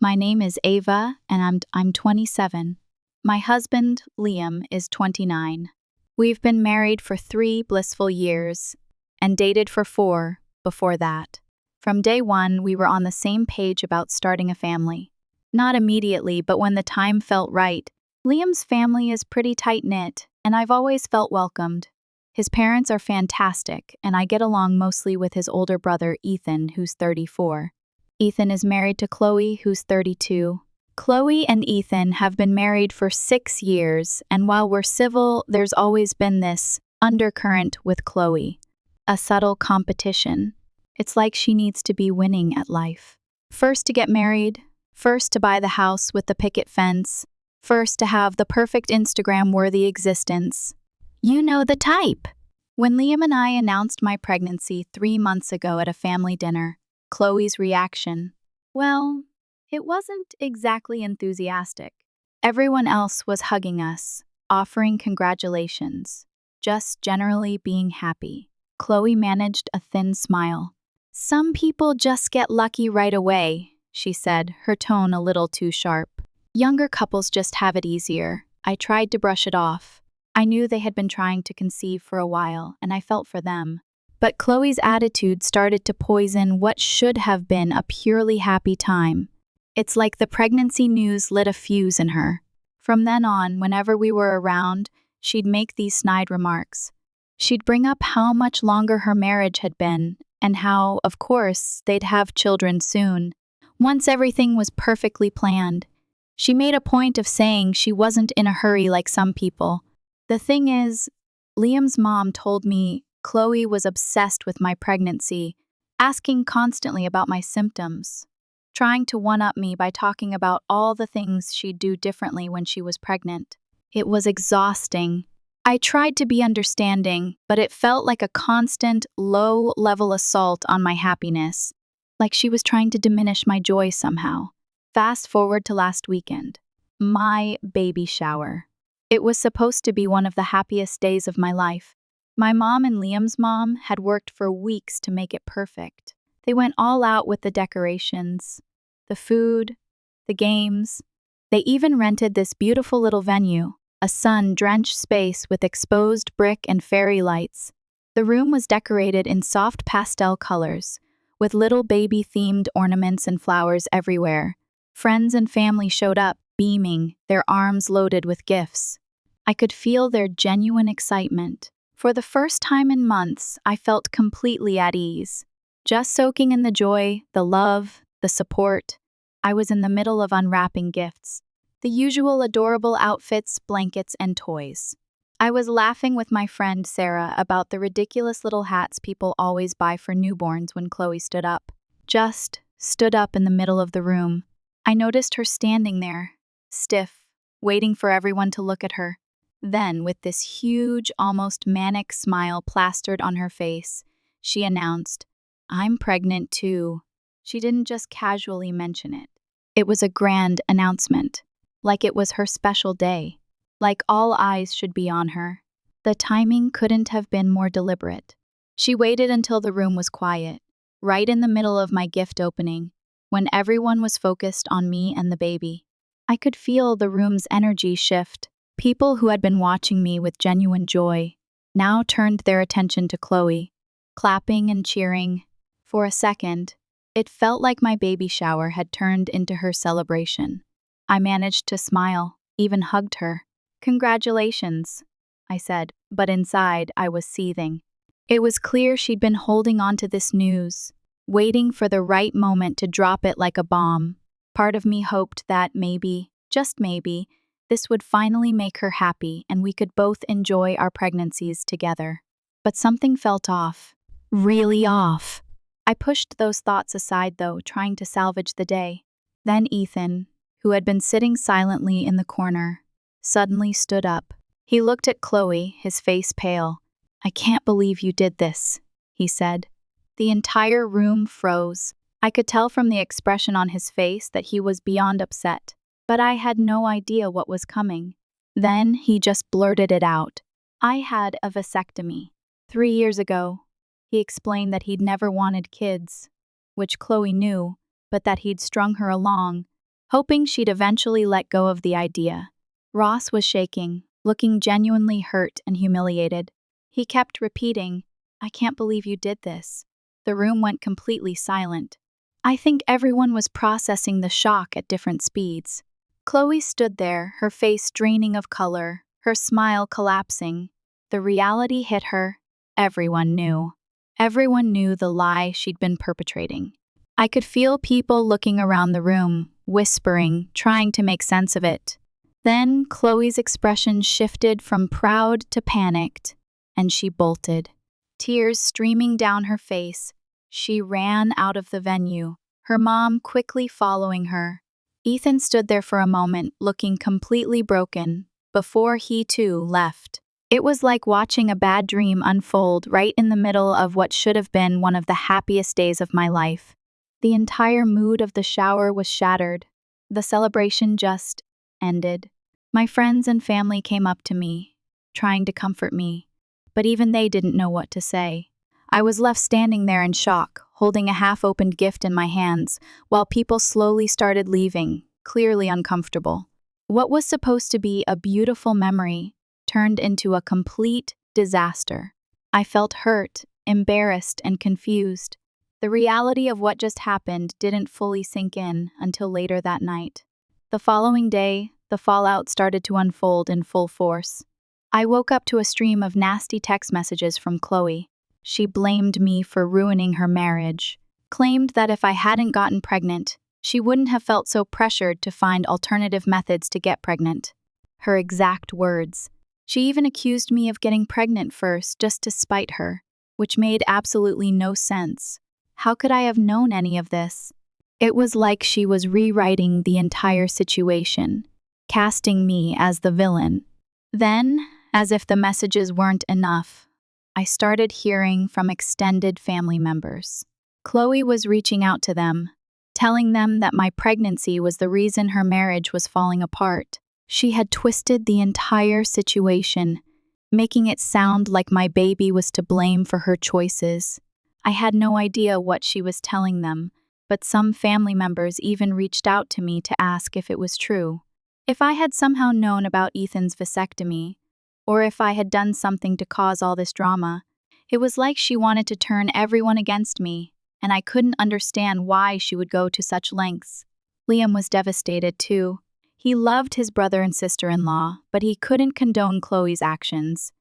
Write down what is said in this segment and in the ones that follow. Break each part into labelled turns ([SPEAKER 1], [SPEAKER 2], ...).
[SPEAKER 1] My name is Ava, and I'm 27. My husband, Liam, is 29. We've been married for 3 blissful years and dated for 4 before that. From day one, we were on the same page about starting a family. Not immediately, but when the time felt right. Liam's family is pretty tight-knit, and I've always felt welcomed. His parents are fantastic, and I get along mostly with his older brother, Ethan, who's 34. Ethan is married to Chloe, who's 32. Chloe and Ethan have been married for 6 years, and while we're civil, there's always been this undercurrent with Chloe. A subtle competition. It's like she needs to be winning at life. First to get married, first to buy the house with the picket fence, first to have the perfect Instagram-worthy existence. You know the type. When Liam and I announced my pregnancy 3 months ago at a family dinner, Chloe's reaction, well, it wasn't exactly enthusiastic. Everyone else was hugging us, offering congratulations, just generally being happy. Chloe managed a thin smile. Some people just get lucky right away, she said, her tone a little too sharp. Younger couples just have it easier. I tried to brush it off. I knew they had been trying to conceive for a while, and I felt for them. But Chloe's attitude started to poison what should have been a purely happy time. It's like the pregnancy news lit a fuse in her. From then on, whenever we were around, she'd make these snide remarks. She'd bring up how much longer her marriage had been, and how, of course, they'd have children soon, once everything was perfectly planned. She made a point of saying she wasn't in a hurry like some people. The thing is, Liam's mom told me Chloe was obsessed with my pregnancy, asking constantly about my symptoms, trying to one-up me by talking about all the things she'd do differently when she was pregnant. It was exhausting. I tried to be understanding, but it felt like a constant, low-level assault on my happiness, like she was trying to diminish my joy somehow. Fast forward to last weekend. My baby shower. It was supposed to be one of the happiest days of my life. My mom and Liam's mom had worked for weeks to make it perfect. They went all out with the decorations, the food, the games. They even rented this beautiful little venue, a sun-drenched space with exposed brick and fairy lights. The room was decorated in soft pastel colors, with little baby-themed ornaments and flowers everywhere. Friends and family showed up, beaming, their arms loaded with gifts. I could feel their genuine excitement. For the first time in months, I felt completely at ease. Just soaking in the joy, the love, the support. I was in the middle of unwrapping gifts. The usual adorable outfits, blankets, and toys. I was laughing with my friend Sarah about the ridiculous little hats people always buy for newborns when Chloe stood up. Just stood up in the middle of the room. I noticed her standing there, stiff, waiting for everyone to look at her. Then, with this huge, almost manic smile plastered on her face, she announced, "I'm pregnant too." She didn't just casually mention it. It was a grand announcement, like it was her special day, like all eyes should be on her. The timing couldn't have been more deliberate. She waited until the room was quiet, right in the middle of my gift opening, when everyone was focused on me and the baby. I could feel the room's energy shift. People who had been watching me with genuine joy now turned their attention to Chloe, clapping and cheering. For a second, it felt like my baby shower had turned into her celebration. I managed to smile, even hugged her. "Congratulations," I said, but inside I was seething. It was clear she'd been holding on to this news, waiting for the right moment to drop it like a bomb. Part of me hoped that maybe, just maybe, this would finally make her happy and we could both enjoy our pregnancies together. But something felt off. Really off. I pushed those thoughts aside though, trying to salvage the day. Then Ethan, who had been sitting silently in the corner, suddenly stood up. He looked at Chloe, his face pale. "I can't believe you did this," he said. The entire room froze. I could tell from the expression on his face that he was beyond upset, but I had no idea what was coming. Then he just blurted it out. "I had a vasectomy 3 years ago." He explained that he'd never wanted kids, which Chloe knew, but that he'd strung her along, hoping she'd eventually let go of the idea. Ross was shaking, looking genuinely hurt and humiliated. He kept repeating, "I can't believe you did this." The room went completely silent. I think everyone was processing the shock at different speeds. Chloe stood there, her face draining of color, her smile collapsing. The reality hit her. Everyone knew. Everyone knew the lie she'd been perpetrating. I could feel people looking around the room, whispering, trying to make sense of it. Then Chloe's expression shifted from proud to panicked, and she bolted. Tears streaming down her face, she ran out of the venue, her mom quickly following her. Ethan stood there for a moment, looking completely broken, before he too left. It was like watching a bad dream unfold right in the middle of what should have been one of the happiest days of my life. The entire mood of the shower was shattered. The celebration just ended. My friends and family came up to me, trying to comfort me, but even they didn't know what to say. I was left standing there in shock, holding a half-opened gift in my hands, while people slowly started leaving, clearly uncomfortable. What was supposed to be a beautiful memory turned into a complete disaster. I felt hurt, embarrassed, and confused. The reality of what just happened didn't fully sink in until later that night. The following day, the fallout started to unfold in full force. I woke up to a stream of nasty text messages from Chloe. She blamed me for ruining her marriage, claimed that if I hadn't gotten pregnant, she wouldn't have felt so pressured to find alternative methods to get pregnant. Her exact words. She even accused me of getting pregnant first just to spite her, which made absolutely no sense. How could I have known any of this? It was like she was rewriting the entire situation, casting me as the villain. Then, as if the messages weren't enough, I started hearing from extended family members. Chloe was reaching out to them, telling them that my pregnancy was the reason her marriage was falling apart. She had twisted the entire situation, making it sound like my baby was to blame for her choices. I had no idea what she was telling them, but some family members even reached out to me to ask if it was true. If I had somehow known about Ethan's vasectomy, or if I had done something to cause all this drama. It was like she wanted to turn everyone against me, and I couldn't understand why she would go to such lengths. Liam was devastated too. He loved his brother and sister-in-law, but he couldn't condone Chloe's actions,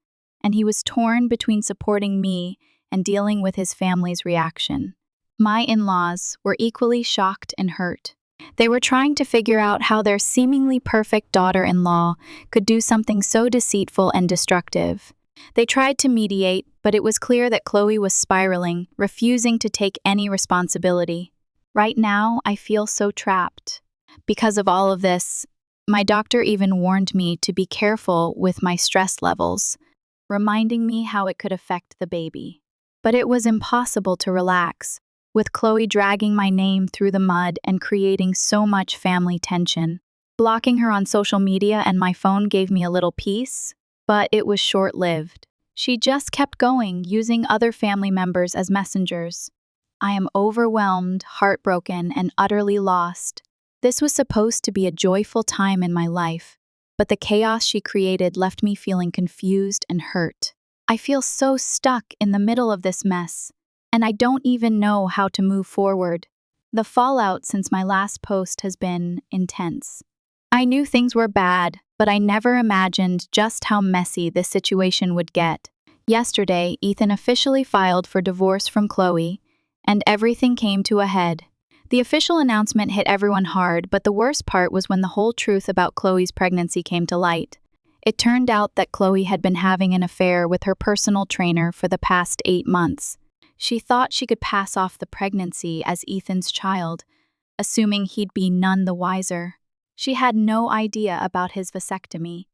[SPEAKER 1] and he was torn between supporting me and dealing with his family's reaction. My in-laws were equally shocked and hurt. They were trying to figure out how their seemingly perfect daughter-in-law could do something so deceitful and destructive. They tried to mediate, but it was clear that Chloe was spiraling, refusing to take any responsibility. Right now, I feel so trapped. Because of all of this, my doctor even warned me to be careful with my stress levels, reminding me how it could affect the baby. But it was impossible to relax, with Chloe dragging my name through the mud and creating so much family tension. Blocking her on social media and my phone gave me a little peace, but it was short-lived. She just kept going, using other family members as messengers. I am overwhelmed, heartbroken, and utterly lost. This was supposed to be a joyful time in my life, but the chaos she created left me feeling confused and hurt. I feel so stuck in the middle of this mess, and I don't even know how to move forward. The fallout since my last post has been intense. I knew things were bad, but I never imagined just how messy this situation would get. Yesterday, Ethan officially filed for divorce from Chloe, and everything came to a head. The official announcement hit everyone hard, but the worst part was when the whole truth about Chloe's pregnancy came to light. It turned out that Chloe had been having an affair with her personal trainer for the past 8 months. She thought she could pass off the pregnancy as Ethan's child, assuming he'd be none the wiser. She had no idea about his vasectomy,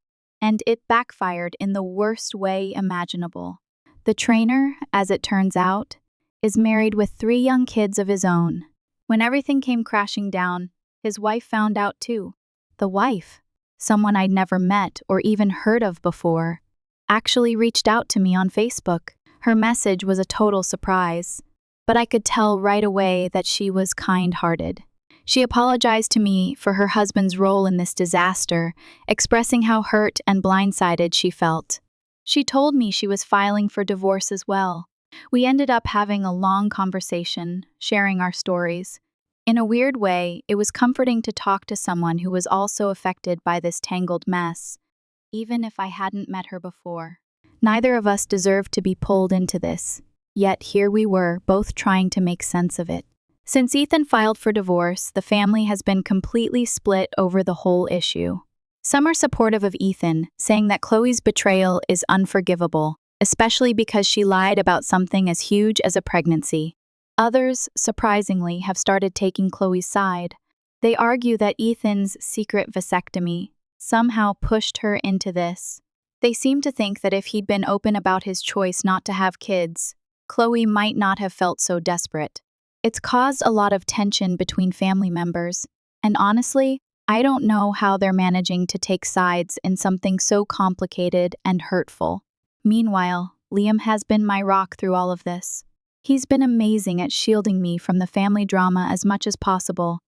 [SPEAKER 1] and it backfired in the worst way imaginable. The trainer, as it turns out, is married with 3 young kids of his own. When everything came crashing down, his wife found out too. The wife, someone I'd never met or even heard of before, actually reached out to me on Facebook. Her message was a total surprise, but I could tell right away that she was kind-hearted. She apologized to me for her husband's role in this disaster, expressing how hurt and blindsided she felt. She told me she was filing for divorce as well. We ended up having a long conversation, sharing our stories. In a weird way, it was comforting to talk to someone who was also affected by this tangled mess, even if I hadn't met her before. Neither of us deserved to be pulled into this, yet here we were, both trying to make sense of it. Since Ethan filed for divorce, the family has been completely split over the whole issue. Some are supportive of Ethan, saying that Chloe's betrayal is unforgivable, especially because she lied about something as huge as a pregnancy. Others, surprisingly, have started taking Chloe's side. They argue that Ethan's secret vasectomy somehow pushed her into this. They seem to think that if he'd been open about his choice not to have kids, Chloe might not have felt so desperate. It's caused a lot of tension between family members, and honestly, I don't know how they're managing to take sides in something so complicated and hurtful. Meanwhile, Liam has been my rock through all of this. He's been amazing at shielding me from the family drama as much as possible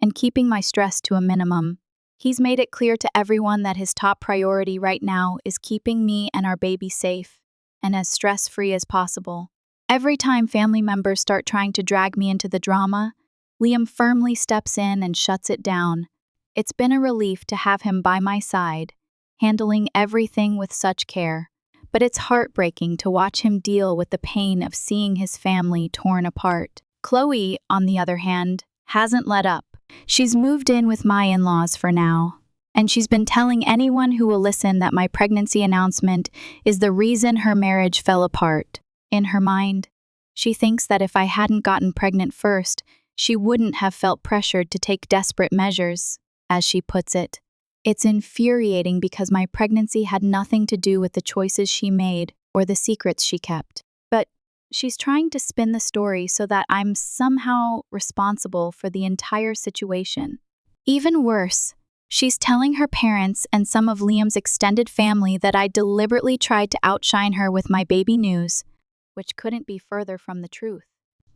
[SPEAKER 1] and keeping my stress to a minimum. He's made it clear to everyone that his top priority right now is keeping me and our baby safe and as stress-free as possible. Every time family members start trying to drag me into the drama, Liam firmly steps in and shuts it down. It's been a relief to have him by my side, handling everything with such care. But it's heartbreaking to watch him deal with the pain of seeing his family torn apart. Chloe, on the other hand, hasn't let up. She's moved in with my in-laws for now, and she's been telling anyone who will listen that my pregnancy announcement is the reason her marriage fell apart. In her mind, she thinks that if I hadn't gotten pregnant first, she wouldn't have felt pressured to take desperate measures, as she puts it. It's infuriating because my pregnancy had nothing to do with the choices she made or the secrets she kept. But she's trying to spin the story so that I'm somehow responsible for the entire situation. Even worse, she's telling her parents and some of Liam's extended family that I deliberately tried to outshine her with my baby news, which couldn't be further from the truth.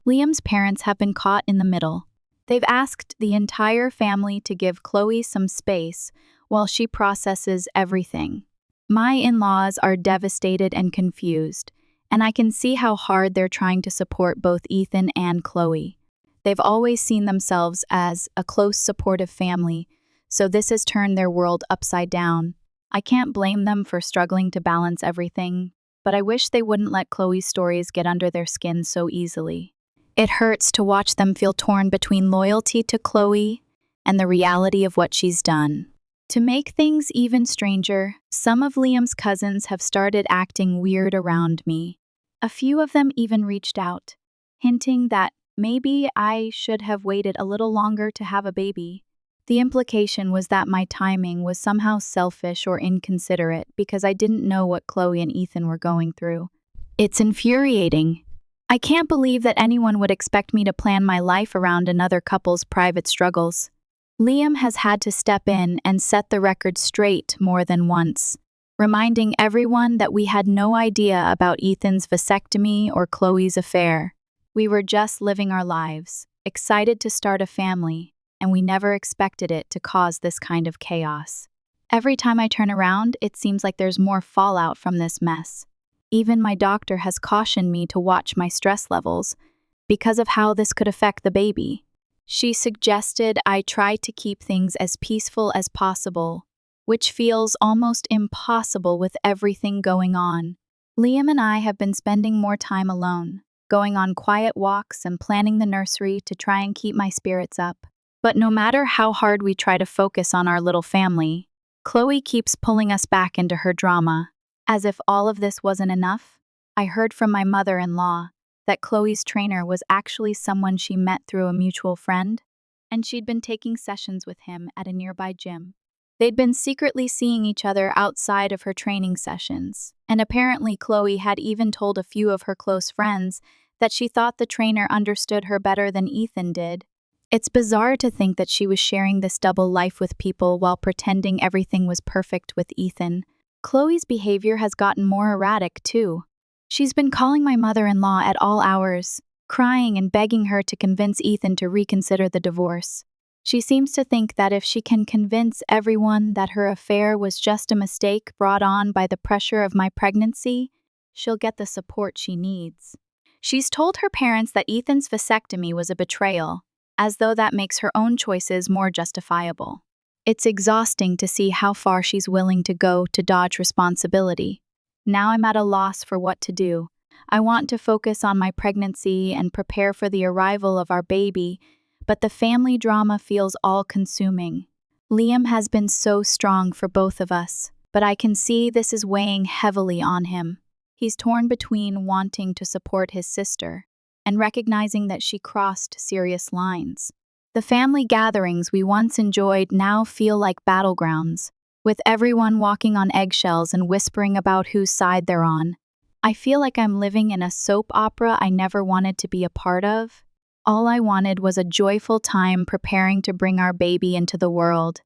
[SPEAKER 1] Liam's parents have been caught in the middle. They've asked the entire family to give Chloe some space while she processes everything. My in-laws are devastated and confused, and I can see how hard they're trying to support both Ethan and Chloe. They've always seen themselves as a close, supportive family, so this has turned their world upside down. I can't blame them for struggling to balance everything, but I wish they wouldn't let Chloe's stories get under their skin so easily. It hurts to watch them feel torn between loyalty to Chloe and the reality of what she's done. To make things even stranger, some of Liam's cousins have started acting weird around me. A few of them even reached out, hinting that maybe I should have waited a little longer to have a baby. The implication was that my timing was somehow selfish or inconsiderate because I didn't know what Chloe and Ethan were going through. It's infuriating. I can't believe that anyone would expect me to plan my life around another couple's private struggles. Liam has had to step in and set the record straight more than once, reminding everyone that we had no idea about Ethan's vasectomy or Chloe's affair. We were just living our lives, excited to start a family, and we never expected it to cause this kind of chaos. Every time I turn around, it seems like there's more fallout from this mess. Even my doctor has cautioned me to watch my stress levels because of how this could affect the baby. She suggested I try to keep things as peaceful as possible, which feels almost impossible with everything going on. Liam and I have been spending more time alone, going on quiet walks and planning the nursery to try and keep my spirits up. But no matter how hard we try to focus on our little family, Chloe keeps pulling us back into her drama. As if all of this wasn't enough, I heard from my mother-in-law that Chloe's trainer was actually someone she met through a mutual friend, and she'd been taking sessions with him at a nearby gym. They'd been secretly seeing each other outside of her training sessions, and apparently Chloe had even told a few of her close friends that she thought the trainer understood her better than Ethan did. It's bizarre to think that she was sharing this double life with people while pretending everything was perfect with Ethan. Chloe's behavior has gotten more erratic, too. She's been calling my mother-in-law at all hours, crying and begging her to convince Ethan to reconsider the divorce. She seems to think that if she can convince everyone that her affair was just a mistake brought on by the pressure of my pregnancy, she'll get the support she needs. She's told her parents that Ethan's vasectomy was a betrayal, as though that makes her own choices more justifiable. It's exhausting to see how far she's willing to go to dodge responsibility. Now I'm at a loss for what to do. I want to focus on my pregnancy and prepare for the arrival of our baby, but the family drama feels all-consuming. Liam has been so strong for both of us, but I can see this is weighing heavily on him. He's torn between wanting to support his sister and recognizing that she crossed serious lines. The family gatherings we once enjoyed now feel like battlegrounds, with everyone walking on eggshells and whispering about whose side they're on. I feel like I'm living in a soap opera I never wanted to be a part of. All I wanted was a joyful time preparing to bring our baby into the world.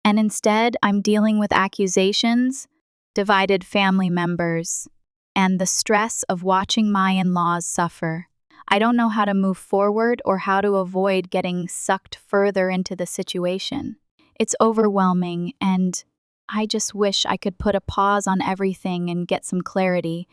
[SPEAKER 1] And instead, I'm dealing with accusations, divided family members, and the stress of watching my in-laws suffer. I don't know how to move forward or how to avoid getting sucked further into the situation. It's overwhelming, and I just wish I could put a pause on everything and get some clarity.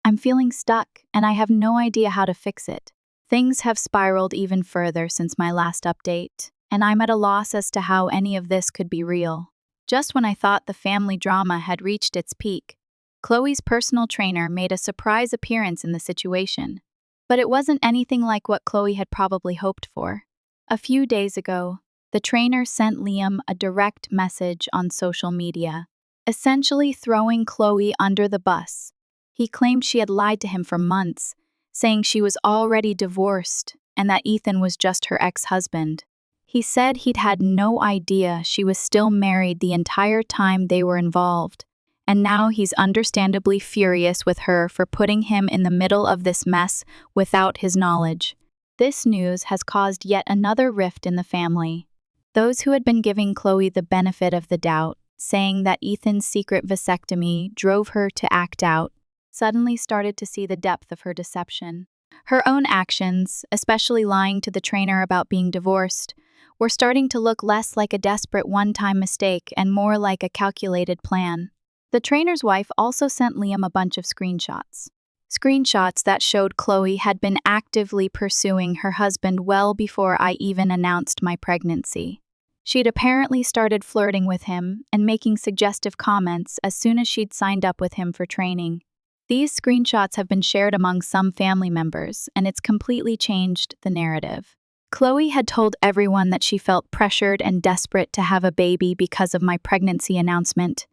[SPEAKER 1] I'm feeling stuck, and I have no idea how to fix it. Things have spiraled even further since my last update, and I'm at a loss as to how any of this could be real. Just when I thought the family drama had reached its peak, Chloe's personal trainer made a surprise appearance in the situation. But it wasn't anything like what Chloe had probably hoped for. A few days ago, the trainer sent Liam a direct message on social media, essentially throwing Chloe under the bus. He claimed she had lied to him for months, saying she was already divorced and that Ethan was just her ex-husband. He said he'd had no idea she was still married the entire time they were involved, and now he's understandably furious with her for putting him in the middle of this mess without his knowledge. This news has caused yet another rift in the family. Those who had been giving Chloe the benefit of the doubt, saying that Ethan's secret vasectomy drove her to act out, suddenly started to see the depth of her deception. Her own actions, especially lying to the trainer about being divorced, were starting to look less like a desperate one-time mistake and more like a calculated plan. The trainer's wife also sent Liam a bunch of screenshots. Screenshots that showed Chloe had been actively pursuing her husband well before I even announced my pregnancy. She'd apparently started flirting with him and making suggestive comments as soon as she'd signed up with him for training. These screenshots have been shared among some family members, and it's completely changed the narrative. Chloe had told everyone that she felt pressured and desperate to have a baby because of my pregnancy announcement,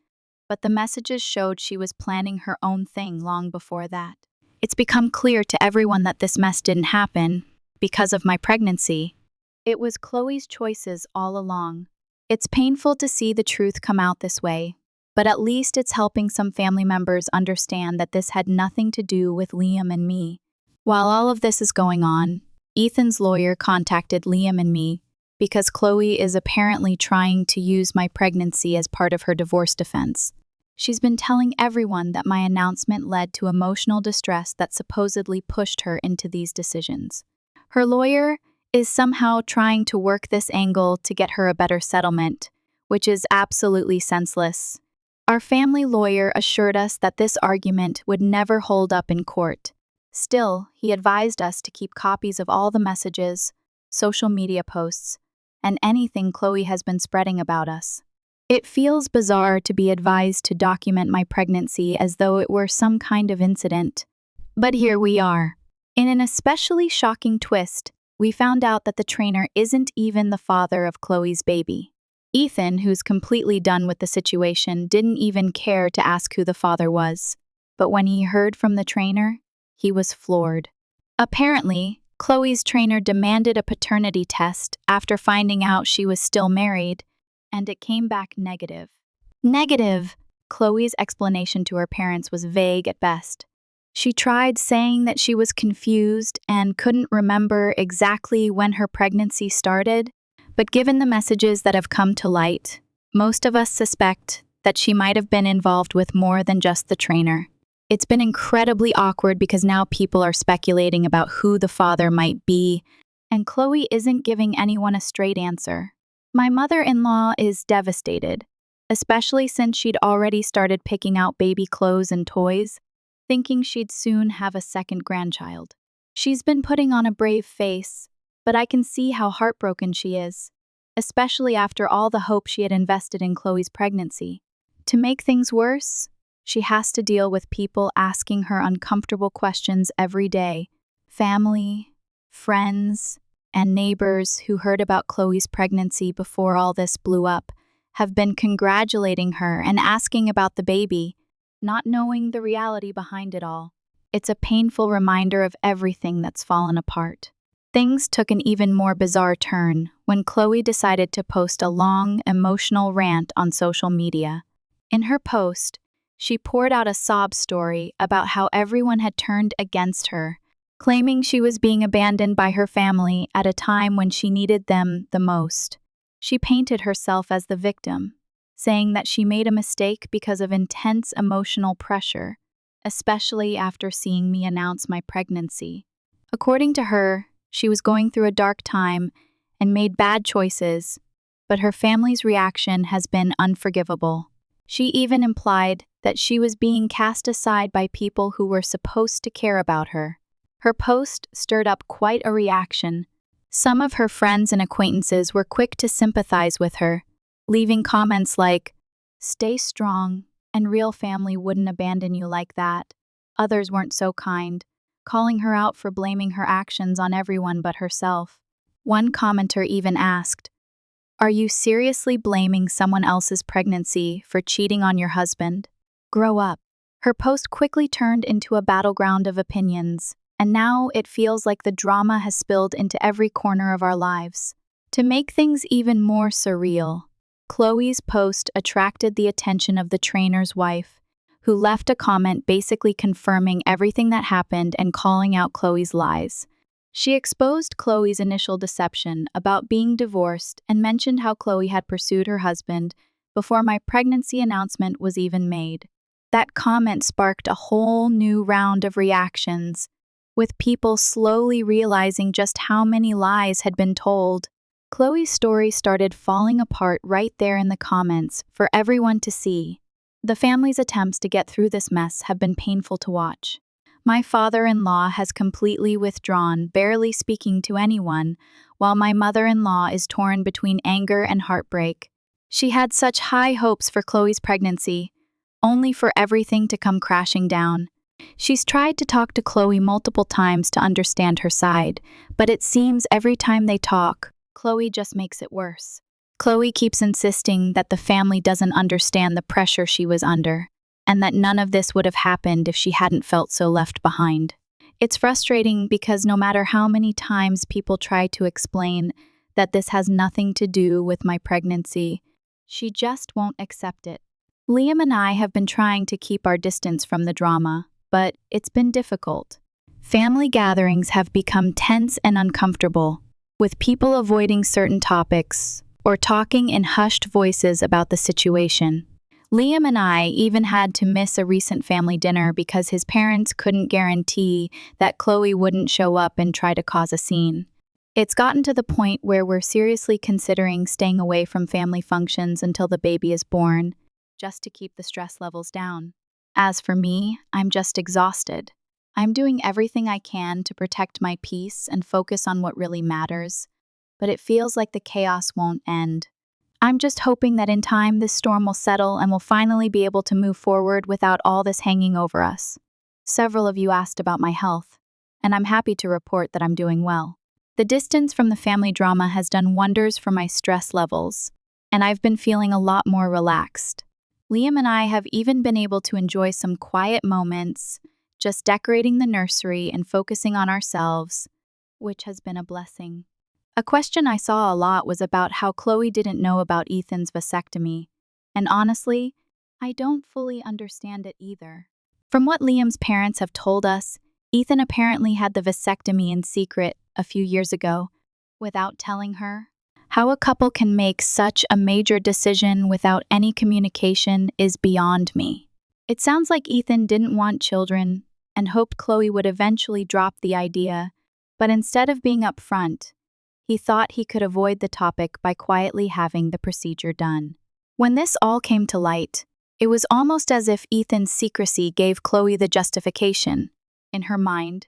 [SPEAKER 1] but the messages showed she was planning her own thing long before that. It's become clear to everyone that this mess didn't happen because of my pregnancy. It was Chloe's choices all along. It's painful to see the truth come out this way, but at least it's helping some family members understand that this had nothing to do with Liam and me. While all of this is going on, Ethan's lawyer contacted Liam and me because Chloe is apparently trying to use my pregnancy as part of her divorce defense. She's been telling everyone that my announcement led to emotional distress that supposedly pushed her into these decisions. Her lawyer is somehow trying to work this angle to get her a better settlement, which is absolutely senseless. Our family lawyer assured us that this argument would never hold up in court. Still, he advised us to keep copies of all the messages, social media posts, and anything Chloe has been spreading about us. It feels bizarre to be advised to document my pregnancy as though it were some kind of incident. But here we are. In an especially shocking twist, we found out that the trainer isn't even the father of Chloe's baby. Ethan, who's completely done with the situation, didn't even care to ask who the father was. But when he heard from the trainer, he was floored. Apparently, Chloe's trainer demanded a paternity test after finding out she was still married, and it came back negative. Negative! Chloe's explanation to her parents was vague at best. She tried saying that she was confused and couldn't remember exactly when her pregnancy started, but given the messages that have come to light, most of us suspect that she might have been involved with more than just the trainer. It's been incredibly awkward because now people are speculating about who the father might be, and Chloe isn't giving anyone a straight answer. My mother-in-law is devastated, especially since she'd already started picking out baby clothes and toys, thinking she'd soon have a second grandchild. She's been putting on a brave face, but I can see how heartbroken she is, especially after all the hope she had invested in Chloe's pregnancy. To make things worse, she has to deal with people asking her uncomfortable questions every day. Family, friends, and neighbors who heard about Chloe's pregnancy before all this blew up have been congratulating her and asking about the baby, not knowing the reality behind it all. It's a painful reminder of everything that's fallen apart. Things took an even more bizarre turn when Chloe decided to post a long, emotional rant on social media. In her post, she poured out a sob story about how everyone had turned against her, claiming she was being abandoned by her family at a time when she needed them the most. She painted herself as the victim, saying that she made a mistake because of intense emotional pressure, especially after seeing me announce my pregnancy. According to her, she was going through a dark time and made bad choices, but her family's reaction has been unforgivable. She even implied that she was being cast aside by people who were supposed to care about her. Her post stirred up quite a reaction. Some of her friends and acquaintances were quick to sympathize with her, leaving comments like, "Stay strong, and real family wouldn't abandon you like that." Others weren't so kind, calling her out for blaming her actions on everyone but herself. One commenter even asked, "Are you seriously blaming someone else's pregnancy for cheating on your husband? Grow up." Her post quickly turned into a battleground of opinions, and now it feels like the drama has spilled into every corner of our lives. To make things even more surreal, Chloe's post attracted the attention of the trainer's wife, who left a comment basically confirming everything that happened and calling out Chloe's lies. She exposed Chloe's initial deception about being divorced and mentioned how Chloe had pursued her husband before my pregnancy announcement was even made. That comment sparked a whole new round of reactions, with people slowly realizing just how many lies had been told. Chloe's story started falling apart right there in the comments for everyone to see. The family's attempts to get through this mess have been painful to watch. My father-in-law has completely withdrawn, barely speaking to anyone, while my mother-in-law is torn between anger and heartbreak. She had such high hopes for Chloe's pregnancy, only for everything to come crashing down. She's tried to talk to Chloe multiple times to understand her side, but it seems every time they talk, Chloe just makes it worse. Chloe keeps insisting that the family doesn't understand the pressure she was under, and that none of this would have happened if she hadn't felt so left behind. It's frustrating because no matter how many times people try to explain that this has nothing to do with my pregnancy, she just won't accept it. Liam and I have been trying to keep our distance from the drama, but it's been difficult. Family gatherings have become tense and uncomfortable, with people avoiding certain topics or talking in hushed voices about the situation. Liam and I even had to miss a recent family dinner because his parents couldn't guarantee that Chloe wouldn't show up and try to cause a scene. It's gotten to the point where we're seriously considering staying away from family functions until the baby is born, just to keep the stress levels down. As for me, I'm just exhausted. I'm doing everything I can to protect my peace and focus on what really matters, but it feels like the chaos won't end. I'm just hoping that in time this storm will settle and we'll finally be able to move forward without all this hanging over us. Several of you asked about my health, and I'm happy to report that I'm doing well. The distance from the family drama has done wonders for my stress levels, and I've been feeling a lot more relaxed. Liam and I have even been able to enjoy some quiet moments, just decorating the nursery and focusing on ourselves, which has been a blessing. A question I saw a lot was about how Chloe didn't know about Ethan's vasectomy, and honestly, I don't fully understand it either. From what Liam's parents have told us, Ethan apparently had the vasectomy in secret a few years ago, without telling her. How a couple can make such a major decision without any communication is beyond me. It sounds like Ethan didn't want children and hoped Chloe would eventually drop the idea, but instead of being upfront, he thought he could avoid the topic by quietly having the procedure done. When this all came to light, it was almost as if Ethan's secrecy gave Chloe the justification, in her mind,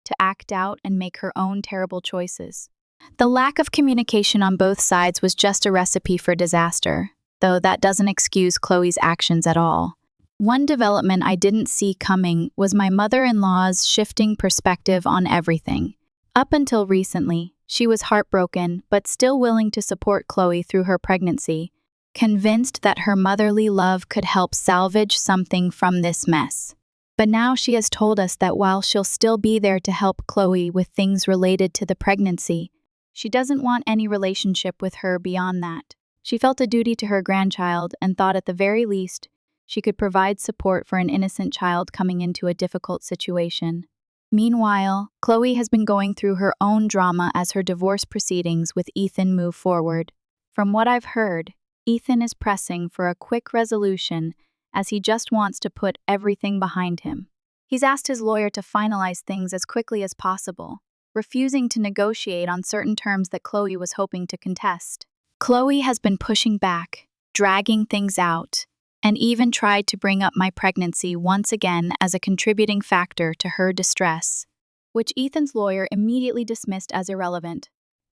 [SPEAKER 1] to act out and make her own terrible choices. The lack of communication on both sides was just a recipe for disaster, though that doesn't excuse Chloe's actions at all. One development I didn't see coming was my mother-in-law's shifting perspective on everything. Up until recently, she was heartbroken but still willing to support Chloe through her pregnancy, convinced that her motherly love could help salvage something from this mess. But now she has told us that while she'll still be there to help Chloe with things related to the pregnancy, she doesn't want any relationship with her beyond that. She felt a duty to her grandchild and thought at the very least she could provide support for an innocent child coming into a difficult situation. Meanwhile, Chloe has been going through her own drama as her divorce proceedings with Ethan move forward. From what I've heard, Ethan is pressing for a quick resolution as he just wants to put everything behind him. He's asked his lawyer to finalize things as quickly as possible, refusing to negotiate on certain terms that Chloe was hoping to contest. Chloe has been pushing back, dragging things out, and even tried to bring up my pregnancy once again as a contributing factor to her distress, which Ethan's lawyer immediately dismissed as irrelevant.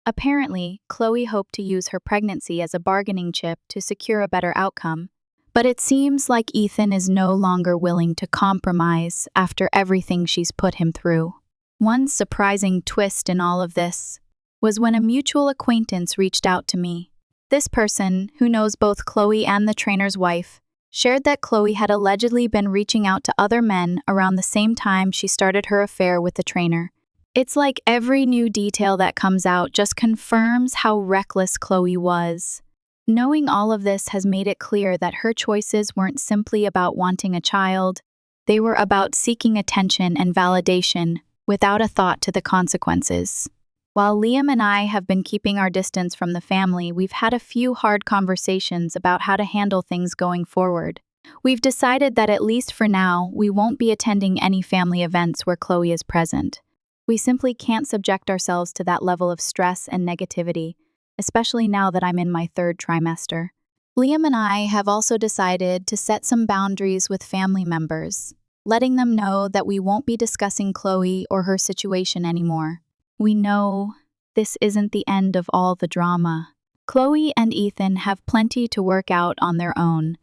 [SPEAKER 1] Apparently, Chloe hoped to use her pregnancy as a bargaining chip to secure a better outcome, but it seems like Ethan is no longer willing to compromise after everything she's put him through. One surprising twist in all of this was when a mutual acquaintance reached out to me. This person, who knows both Chloe and the trainer's wife, shared that Chloe had allegedly been reaching out to other men around the same time she started her affair with the trainer. It's like every new detail that comes out just confirms how reckless Chloe was. Knowing all of this has made it clear that her choices weren't simply about wanting a child, they were about seeking attention and validation without a thought to the consequences. While Liam and I have been keeping our distance from the family, we've had a few hard conversations about how to handle things going forward. We've decided that at least for now, we won't be attending any family events where Chloe is present. We simply can't subject ourselves to that level of stress and negativity, especially now that I'm in my third trimester. Liam and I have also decided to set some boundaries with family members, letting them know that we won't be discussing Chloe or her situation anymore. We know this isn't the end of all the drama. Chloe and Ethan have plenty to work out on their own.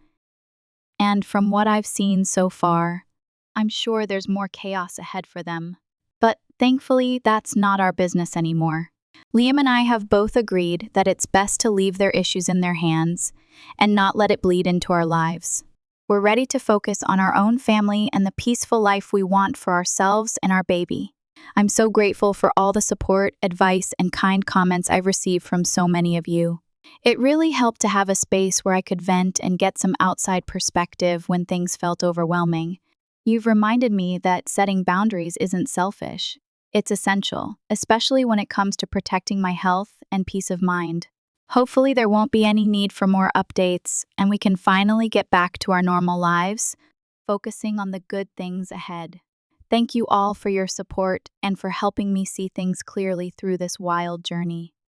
[SPEAKER 1] And from what I've seen so far, I'm sure there's more chaos ahead for them. But thankfully, that's not our business anymore. Liam and I have both agreed that it's best to leave their issues in their hands and not let it bleed into our lives. We're ready to focus on our own family and the peaceful life we want for ourselves and our baby. I'm so grateful for all the support, advice, and kind comments I've received from so many of you. It really helped to have a space where I could vent and get some outside perspective when things felt overwhelming. You've reminded me that setting boundaries isn't selfish. It's essential, especially when it comes to protecting my health and peace of mind. Hopefully there won't be any need for more updates, and we can finally get back to our normal lives, focusing on the good things ahead. Thank you all for your support and for helping me see things clearly through this wild journey.